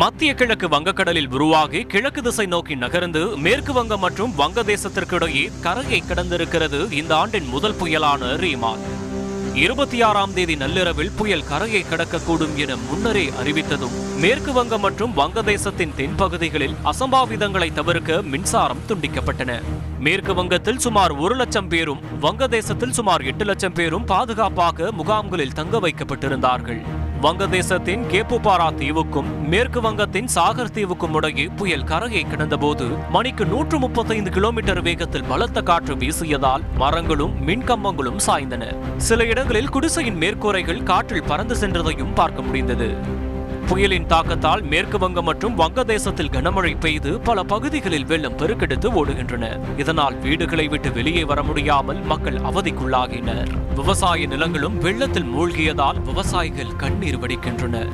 மத்திய கிழக்கு வங்கக்கடலில் உருவாகி கிழக்கு திசை நோக்கி நகர்ந்து மேற்கு வங்கம் மற்றும் வங்கதேசத்திற்கு இடையே கரையை கடந்திருக்கிறது இந்த ஆண்டின் முதல் புயலான ரீமால். 26ஆம் தேதி நள்ளிரவில் புயல் கரையை கடக்கக்கூடும் என முன்னரே அறிவித்ததும் மேற்கு வங்கம் மற்றும் வங்கதேசத்தின் தென்பகுதிகளில் அசம்பாவிதங்களை தவிர்க்க மின்சாரம் துண்டிக்கப்பட்டன. மேற்கு வங்கத்தில் சுமார் 1 லட்சம் பேரும் வங்கதேசத்தில் சுமார் 8 லட்சம் பேரும் பாதுகாப்பாக முகாம்களில் தங்க வைக்கப்பட்டிருந்தார்கள். வங்கதேசத்தின் கேப்புபாரா தீவுக்கும் மேற்கு வங்கத்தின் சாகர் தீவுக்கும் இடையே புயல் கரையை கடந்தபோது மணிக்கு 135 கிலோமீட்டர் வேகத்தில் பலத்த காற்று வீசியதால் மரங்களும் மின்கம்பங்களும் சாய்ந்தன. சில இடங்களில் குடிசையின் மேற்கூரைகள் காற்றில் பறந்து சென்றதையும் பார்க்க முடிந்தது. புயலின் தாக்கத்தால் மேற்கு வங்கம் மற்றும் வங்கதேசத்தில் கனமழை பெய்து பல பகுதிகளில் வெள்ளம் பெருக்கெடுத்து ஓடுகின்றன. இதனால் வீடுகளை விட்டு வெளியே வர முடியாமல் மக்கள் அவதிக்குள்ளாகினர். விவசாய நிலங்களும் வெள்ளத்தில் மூழ்கியதால் விவசாயிகள் கண்ணீர் வடிக்கின்றனர்.